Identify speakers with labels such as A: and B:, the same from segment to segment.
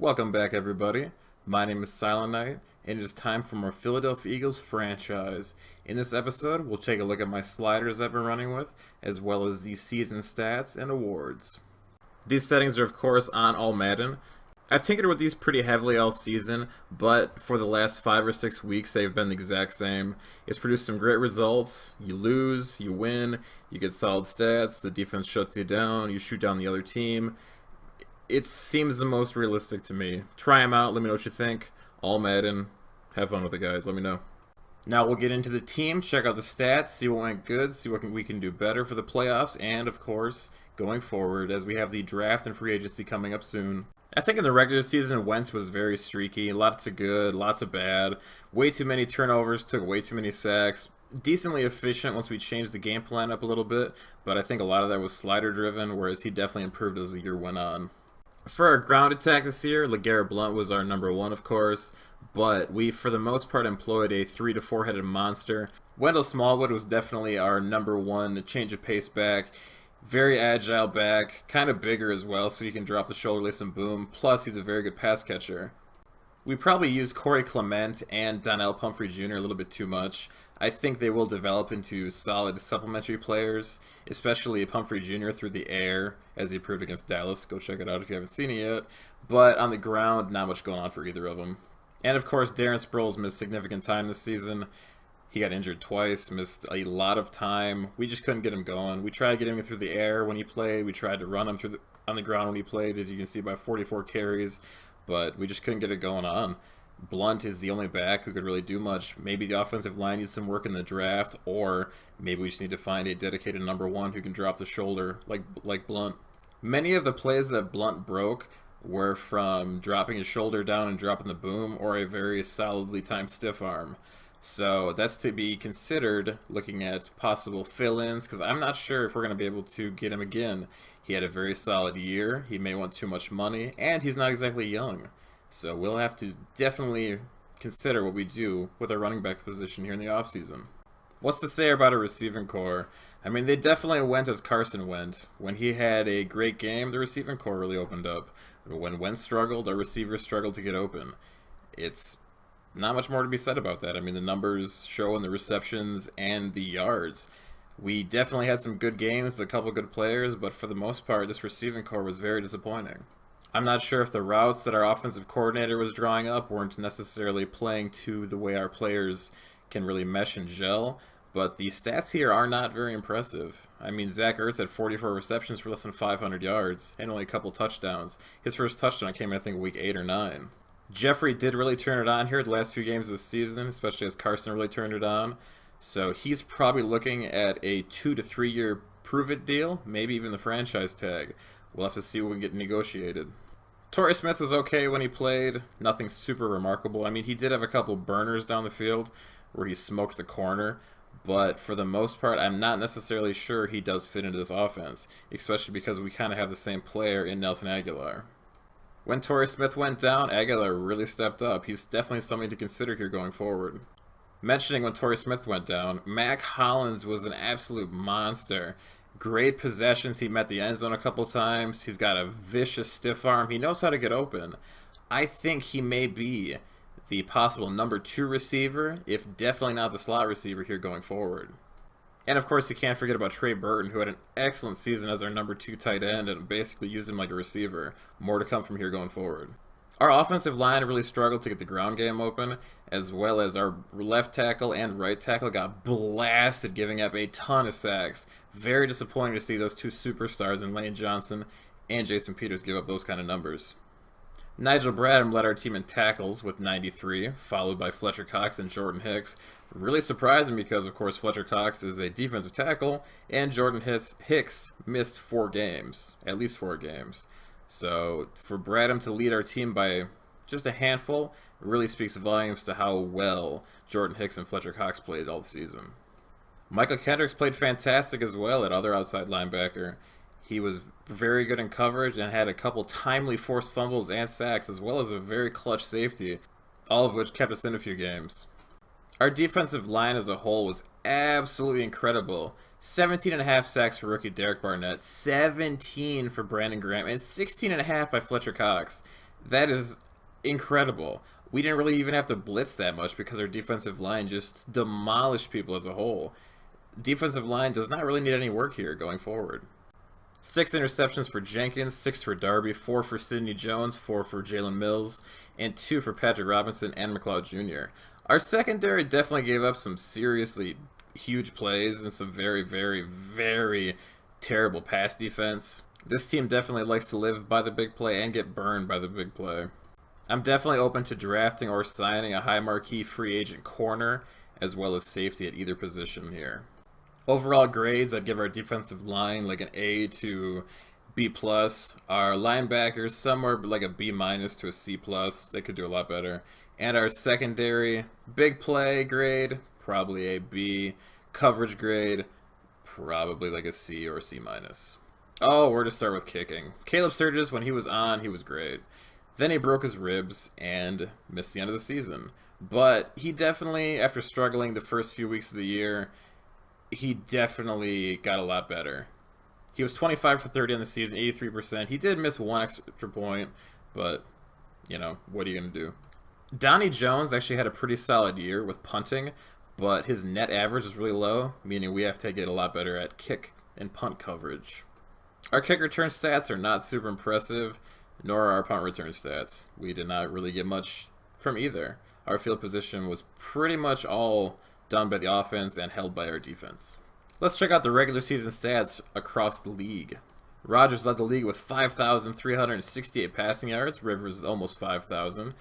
A: Welcome back, everybody. My name is Silent Knight, and it is time for more Philadelphia Eagles franchise. In this episode, we'll take a look at my sliders I've been running with, as well as the season stats and awards. These settings are, of course, on All Madden. I've tinkered with these pretty heavily all season, but for the last 5 or 6 weeks, they've been the exact same. It's produced some great results. You lose, you win, you get solid stats, the defense shuts you down, you shoot down the other team. It seems the most realistic to me. Try them out, let me know what you think. All Madden. Have fun with it, guys. Let me know. Now we'll get into the team, check out the stats, see what went good, see what we can do better for the playoffs, and of course, going forward as we have the draft and free agency coming up soon. I think in the regular season, Wentz was very streaky. Lots of good, lots of bad. Way too many turnovers, took way too many sacks. Decently efficient once we changed the game plan up a little bit, but I think a lot of that was slider driven, whereas he definitely improved as the year went on. For our ground attack this year, LeGarrette Blount was our number one, of course, but we, for the most part, employed a 3 to 4 headed monster. Wendell Smallwood was definitely our number one change of pace back. Very agile back, kind of bigger as well, so he can drop the shoulder, release and boom. Plus, he's a very good pass catcher. We probably used Corey Clement and Donnell Pumphrey Jr. a little bit too much. I think they will develop into solid supplementary players, especially Pumphrey Jr. through the air, as he proved against Dallas. Go check it out if you haven't seen it yet. But on the ground, not much going on for either of them. And of course, Darren Sproles missed significant time this season. He got injured twice, missed a lot of time. We just couldn't get him going. We tried to get him through the air when he played. We tried to run him on the ground when he played, as you can see by 44 carries. But we just couldn't get it going on. Blunt is the only back who could really do much. Maybe the offensive line needs some work in the draft, or maybe we just need to find a dedicated number one who can drop the shoulder like Blunt. Many of the plays that Blunt broke were from dropping his shoulder down and dropping the boom, or a very solidly timed stiff arm. So that's to be considered looking at possible fill-ins, because I'm not sure if we're going to be able to get him again. He had a very solid year, he may want too much money, and he's not exactly young. So we'll have to definitely consider what we do with our running back position here in the offseason. What's to say about a receiving core? I mean, they definitely went as Carson went. When he had a great game, the receiving core really opened up. When Wentz struggled, our receivers struggled to get open. It's not much more to be said about that. I mean, the numbers show in the receptions and the yards. We definitely had some good games with a couple good players, but for the most part, this receiving core was very disappointing. I'm not sure if the routes that our offensive coordinator was drawing up weren't necessarily playing to the way our players can really mesh and gel, but the stats here are not very impressive. I mean, Zach Ertz had 44 receptions for less than 500 yards and only a couple touchdowns. His first touchdown came in, I think, week 8 or 9. Jeffrey did really turn it on here the last few games of the season, especially as Carson really turned it on. So he's probably looking at a 2 to 3 year prove-it deal, maybe even the franchise tag. We'll have to see what we can get negotiated. Torrey Smith was okay when he played. Nothing super remarkable. I mean, he did have a couple burners down the field where he smoked the corner. But for the most part, I'm not necessarily sure he does fit into this offense, especially because we kind of have the same player in Nelson Aguilar. When Torrey Smith went down, Aguilar really stepped up. He's definitely something to consider here going forward. Mentioning when Torrey Smith went down, Mac Hollins was an absolute monster. Great possessions. He met the end zone a couple times. He's got a vicious stiff arm. He knows how to get open. I think he may be the possible number 2 receiver, if definitely not the slot receiver here going forward. And of course, you can't forget about Trey Burton, who had an excellent season as our number 2 tight end and basically used him like a receiver. More to come from here going forward. Our offensive line really struggled to get the ground game open, as well as our left tackle and right tackle got blasted, giving up a ton of sacks. Very disappointing to see those two superstars in Lane Johnson and Jason Peters give up those kind of numbers. Nigel Bradham led our team in tackles with 93, followed by Fletcher Cox and Jordan Hicks. Really surprising because, of course, Fletcher Cox is a defensive tackle, and Jordan Hicks missed 4 games, at least 4 games. So for Bradham to lead our team by just a handful really speaks volumes to how well Jordan Hicks and Fletcher Cox played all season. Michael Kendricks played fantastic as well at other outside linebacker. He was very good in coverage and had a couple timely forced fumbles and sacks, as well as a very clutch safety, all of which kept us in a few games. Our defensive line as a whole was absolutely incredible. 17.5 sacks for rookie Derek Barnett, 17 for Brandon Graham, and 16.5 by Fletcher Cox. That is incredible. We didn't really even have to blitz that much because our defensive line just demolished people as a whole. Defensive line does not really need any work here going forward. 6 interceptions for Jenkins, 6 for Darby, 4 for Sidney Jones, 4 for Jalen Mills, and 2 for Patrick Robinson and McLeod Jr. Our secondary definitely gave up some seriously huge plays and some very, very, very terrible pass defense. This team definitely likes to live by the big play and get burned by the big play. I'm definitely open to drafting or signing a high marquee free agent corner as well as safety at either position here. Overall grades, I'd give our defensive line like an A to B+. Our linebackers, somewhere like a B- to a C+. They could do a lot better. And our secondary, big play grade, probably a B. Coverage grade, probably like a C or a C-. Oh, we're to start with kicking. Caleb Sturgis, when he was on, he was great. Then he broke his ribs and missed the end of the season. But he definitely, after struggling the first few weeks of the year, he definitely got a lot better. He was 25 for 30 in the season, 83%. He did miss one extra point, but, you know, what are you going to do? Donnie Jones actually had a pretty solid year with punting, but his net average is really low, meaning we have to get a lot better at kick and punt coverage. Our kick return stats are not super impressive, nor are our punt return stats. We did not really get much from either. Our field position was pretty much all done by the offense and held by our defense. Let's check out the regular season stats across the league. Rodgers led the league with 5,368 passing yards. Rivers almost 5,000.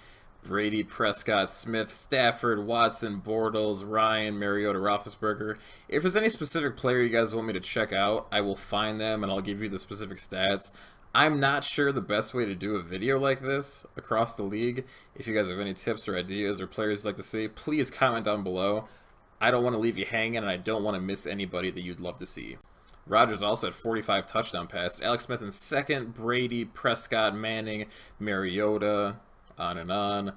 A: Brady, Prescott, Smith, Stafford, Watson, Bortles, Ryan, Mariota, Roethlisberger. If there's any specific player you guys want me to check out, I will find them and I'll give you the specific stats. I'm not sure the best way to do a video like this across the league. If you guys have any tips or ideas or players you'd like to see, please comment down below. I don't want to leave you hanging, and I don't want to miss anybody that you'd love to see. Rodgers also had 45 touchdown passes. Alex Smith in second, Brady, Prescott, Manning, Mariota, on and on.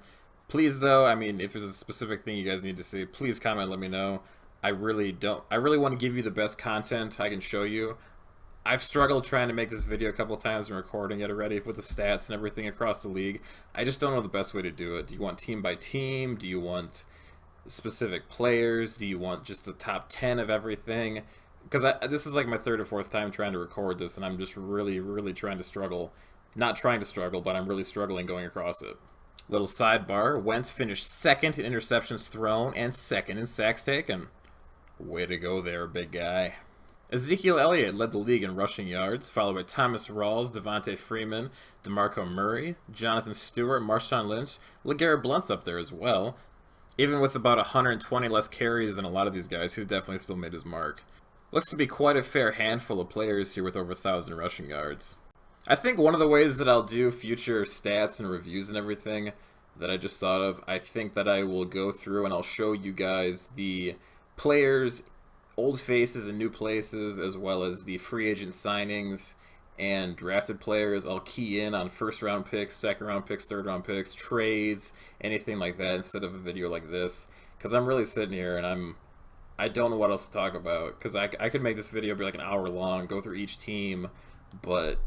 A: Please, though, I mean, if there's a specific thing you guys need to see, please comment and let me know. I really want to give you the best content I can show you. I've struggled trying to make this video a couple of times and recording it already with the stats and everything across the league. I just don't know the best way to do it. Do you want team by team? Do you want specific players? Do you want just the top 10 of everything? Because this is like my third or fourth time trying to record this, and I'm just really trying to struggle. Not trying to struggle, but I'm really struggling going across it. Little sidebar, Wentz finished second in interceptions thrown and second in sacks taken. Way to go there, big guy. Ezekiel Elliott led the league in rushing yards, followed by Thomas Rawls, Devontae Freeman, DeMarco Murray, Jonathan Stewart, Marshawn Lynch. LeGarrette Blount's up there as well. Even with about 120 less carries than a lot of these guys, he's definitely still made his mark. Looks to be quite a fair handful of players here with over 1,000 rushing yards. I think one of the ways that I'll do future stats and reviews and everything that I just thought of, I think that I will go through and I'll show you guys the players, old faces and new places, as well as the free agent signings and drafted players. I'll key in on first round picks, second round picks, third round picks, trades, anything like that instead of a video like this. Because I'm really sitting here and I don't know what else to talk about. Because I could make this video be like an hour long, go through each team, but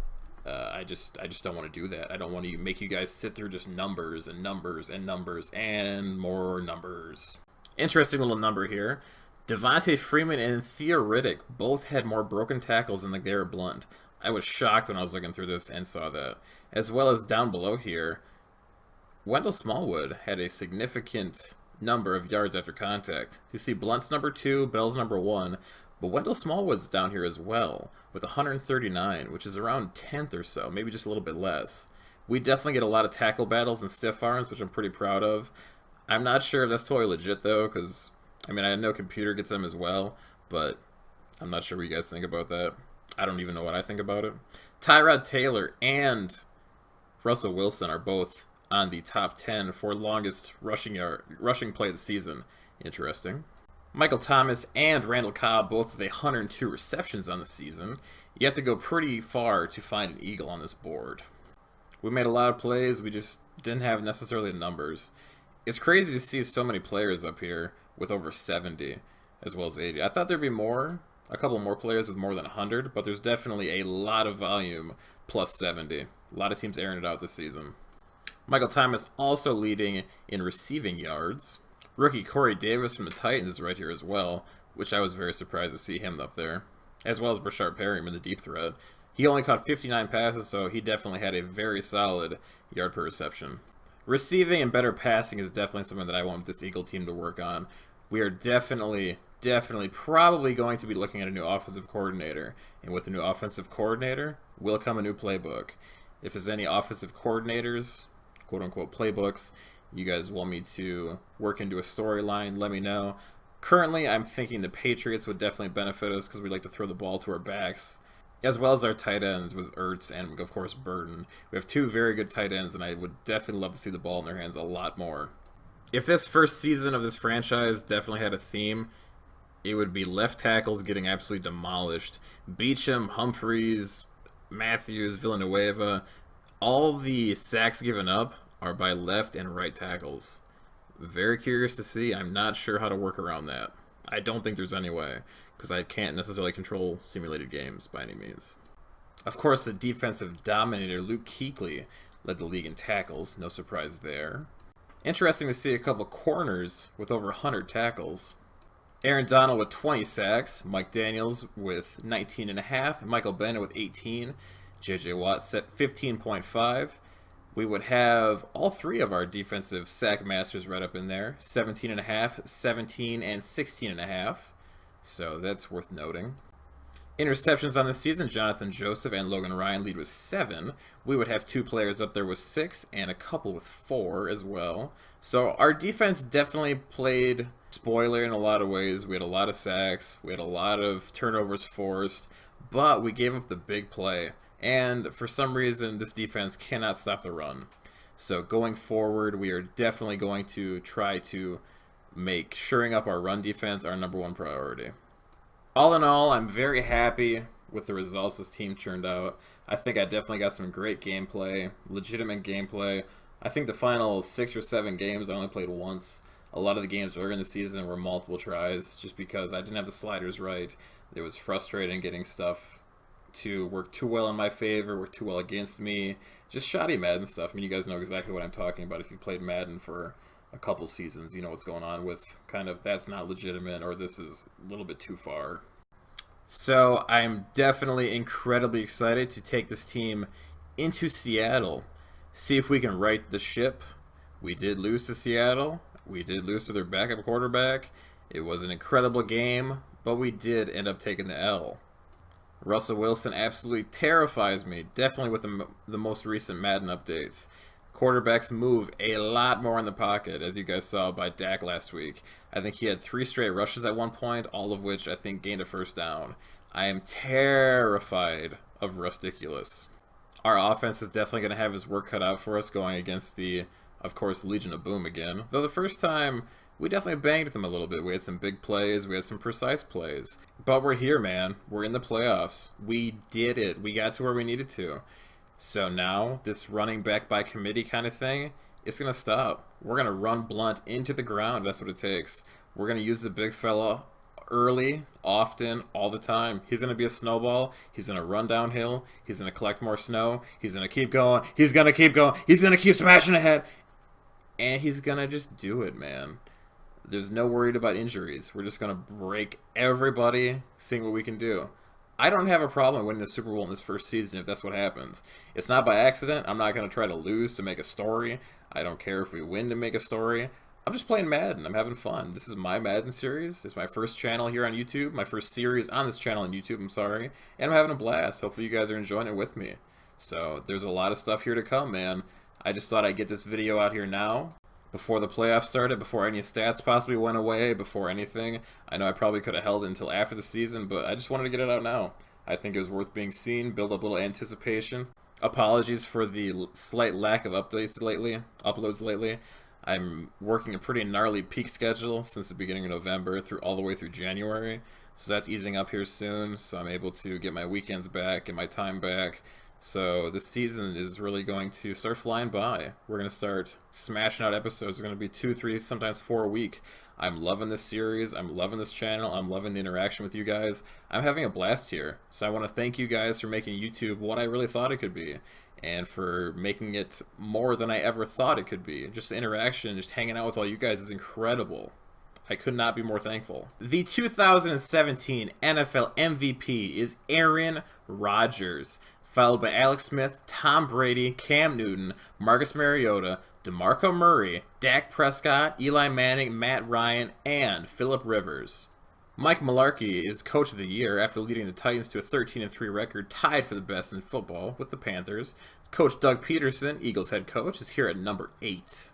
A: I just don't want to do that. I don't want to make you guys sit through just numbers and numbers and numbers and more numbers. Interesting little number here. Devontae Freeman and Theo Riddick both had more broken tackles than LeGarrette Blount. I was shocked when I was looking through this and saw that. As well as down below here, Wendell Smallwood had a significant number of yards after contact. You see Blunt's number 2, Bell's number 1, but Wendell Smallwood's down here as well with 139, which is around 10th or so, maybe just a little bit less. We definitely get a lot of tackle battles and stiff arms, which I'm pretty proud of. I'm not sure if that's totally legit though, because I mean, I know computer gets them as well, but I'm not sure what you guys think about that. I don't even know what I think about it. Tyrod Taylor and Russell Wilson are both on the top 10 for longest rushing play of the season. Interesting. Michael Thomas and Randall Cobb both with 102 receptions on the season. You have to go pretty far to find an Eagle on this board. We made a lot of plays, we just didn't have necessarily the numbers. It's crazy to see so many players up here with over 70 as well as 80. I thought there'd be more, a couple more players with more than 100, but there's definitely a lot of volume plus 70. A lot of teams airing it out this season. Michael Thomas also leading in receiving yards. Rookie Corey Davis from the Titans is right here as well, which I was very surprised to see him up there, as well as Brashard Perryman, the deep threat. He only caught 59 passes, so he definitely had a very solid yard per reception. Receiving and better passing is definitely something that I want this Eagle team to work on. We are definitely probably going to be looking at a new offensive coordinator. And with a new offensive coordinator will come a new playbook. If there's any offensive coordinators, quote-unquote playbooks, you guys want me to work into a storyline, let me know. Currently, I'm thinking the Patriots would definitely benefit us because we like to throw the ball to our backs, as well as our tight ends with Ertz and, of course, Burton. We have two very good tight ends, and I would definitely love to see the ball in their hands a lot more. If this first season of this franchise definitely had a theme, it would be left tackles getting absolutely demolished. Beachum, Humphreys, Matthews, Villanueva, all the sacks given up are by left and right tackles. Very curious to see. I'm not sure how to work around that. I don't think there's any way, because I can't necessarily control simulated games by any means. Of course, the defensive dominator Luke Kuechly led the league in tackles. No surprise there. Interesting to see a couple corners with over 100 tackles. Aaron Donald with 20 sacks, Mike Daniels with 19.5, Michael Bennett with 18, J.J. Watt set 15.5. We would have all three of our defensive sack masters right up in there, 17.5, 17, and 16.5. So that's worth noting. Interceptions on the season, Jonathan Joseph and Logan Ryan lead with 7. We would have 2 players up there with 6 and a couple with 4 as well. So our defense definitely played spoiler in a lot of ways. We had a lot of sacks, we had a lot of turnovers forced, but we gave up the big play. And for some reason, this defense cannot stop the run. So going forward, we are definitely going to try to make shoring up our run defense our #1 priority. All in all, I'm very happy with the results this team churned out. I think I definitely got some great gameplay, legitimate gameplay. I think the final 6 or 7 games I only played once. A lot of the games early in the season were multiple tries just because I didn't have the sliders right. It was frustrating getting stuff to work too well in my favor, work too well against me. Just shoddy Madden stuff. I mean, you guys know exactly what I'm talking about. If you played Madden for a couple seasons, you know what's going on with kind of that's not legitimate or this is a little bit too far. So I'm definitely incredibly excited to take this team into Seattle, see if we can right the ship. We did lose to Seattle. We did lose to their backup quarterback. It was an incredible game, but we did end up taking the L. Russell Wilson absolutely terrifies me, definitely with the most recent Madden updates. Quarterbacks move a lot more in the pocket, as you guys saw by Dak last week. I think he had 3 straight rushes at one point, all of which I think gained a first down. I am terrified of Rusticulous. Our offense is definitely going to have his work cut out for us going against the, of course, Legion of Boom again. Though the first time, we definitely banged them a little bit. We had some big plays, we had some precise plays. But we're here, man. We're in the playoffs. We did it. We got to where we needed to. So now, this running back by committee kind of thing, it's going to stop. We're going to run Blunt into the ground. That's what it takes. We're going to use the big fella early, often, all the time. He's going to be a snowball. He's going to run downhill. He's going to collect more snow. He's going to keep going. He's going to keep going. He's going to keep smashing ahead. And he's going to just do it, man. There's no worried about injuries. We're just going to break everybody, seeing what we can do. I don't have a problem winning the Super Bowl in this first season if that's what happens. It's not by accident. I'm not going to try to lose to make a story. I don't care if we win to make a story. I'm just playing Madden. I'm having fun. This is my Madden series. It's my first channel here on YouTube. My first series on this channel on YouTube, I'm sorry. And I'm having a blast. Hopefully you guys are enjoying it with me. So there's a lot of stuff here to come, man. I just thought I'd get this video out here now, before the playoffs started, before any stats possibly went away, before anything. I know I probably could have held it until after the season, but I just wanted to get it out now. I think it was worth being seen, build up a little anticipation. Apologies for the slight lack of uploads lately. I'm working a pretty gnarly peak schedule since the beginning of November through all the way through January. So that's easing up here soon, so I'm able to get my weekends back, get my time back. So this season is really going to start flying by. We're going to start smashing out episodes. It's going to be 2, 3, sometimes 4 a week. I'm loving this series. I'm loving this channel. I'm loving the interaction with you guys. I'm having a blast here. So I want to thank you guys for making YouTube what I really thought it could be. and for making it more than I ever thought it could be. Just the interaction, just hanging out with all you guys is incredible. I could not be more thankful. The 2017 NFL MVP is Aaron Rodgers, followed by Alex Smith, Tom Brady, Cam Newton, Marcus Mariota, DeMarco Murray, Dak Prescott, Eli Manning, Matt Ryan, and Phillip Rivers. Mike Mularkey is Coach of the Year after leading the Titans to a 13-3 record, tied for the best in football with the Panthers. Coach Doug Peterson, Eagles head coach, is here at number 8.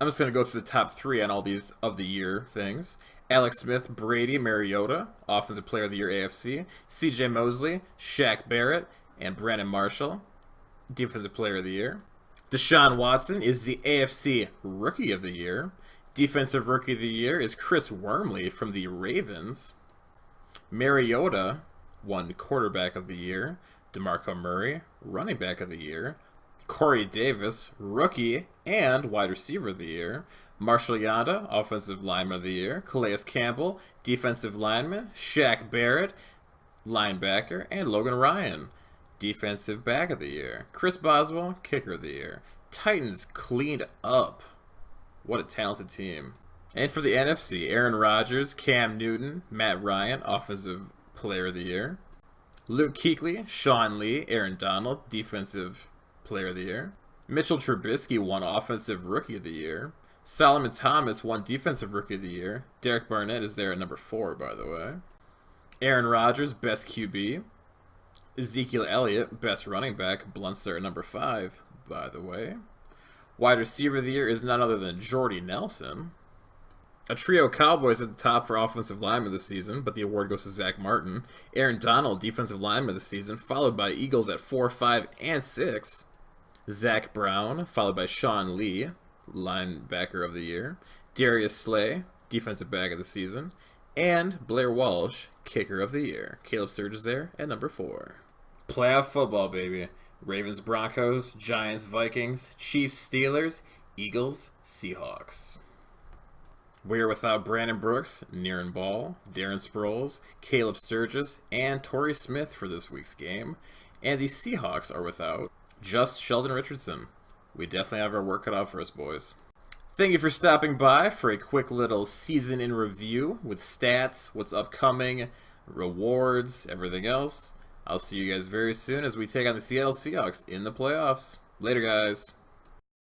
A: I'm just going to go through the top 3 on all these of the year things. Alex Smith, Brady, Mariota, Offensive Player of the Year AFC. CJ Mosley, Shaq Barrett, and Brandon Marshall, Defensive Player of the Year. Deshaun Watson is the AFC Rookie of the Year. Defensive Rookie of the Year is Chris Wormley from the Ravens. Mariota won Quarterback of the Year. DeMarco Murray, Running Back of the Year. Corey Davis, Rookie and Wide Receiver of the Year. Marshall Yanda, Offensive Lineman of the Year. Calais Campbell, Defensive Lineman. Shaq Barrett, Linebacker. And Logan Ryan, Defensive Back of the Year. Chris Boswell, Kicker of the Year. Titans cleaned up. What a talented team. And for the NFC, Aaron Rodgers, Cam Newton, Matt Ryan, Offensive Player of the Year. Luke Kuechly, Sean Lee, Aaron Donald, Defensive Player of the Year. Mitchell Trubisky won Offensive Rookie of the Year. Solomon Thomas won Defensive Rookie of the Year. Derek Barnett is there at number 4, by the way. Aaron Rodgers, Best QB. Ezekiel Elliott, Best Running Back. Blunster at number 5, by the way. Wide Receiver of the Year is none other than Jordy Nelson. A trio Cowboys at the top for Offensive Lineman of the season, but the award goes to Zach Martin. Aaron Donald, Defensive Lineman of the season, followed by Eagles at 4, 5, and 6. Zach Brown, followed by Sean Lee, Linebacker of the Year. Darius Slay, Defensive Back of the season. And Blair Walsh, Kicker of the Year. Caleb Sturgis there at number 4. Playoff football, baby. Ravens, Broncos, Giants, Vikings, Chiefs, Steelers, Eagles, Seahawks. We are without Brandon Brooks, Niren Ball, Darren Sproles, Caleb Sturgis, and Torrey Smith for this week's game. And the Seahawks are without just Sheldon Richardson. We definitely have our work cut out for us, boys. Thank you for stopping by for a quick little season in review with stats, what's upcoming, rewards, everything else. I'll see you guys very soon as we take on the Seattle Seahawks in the playoffs. Later, guys.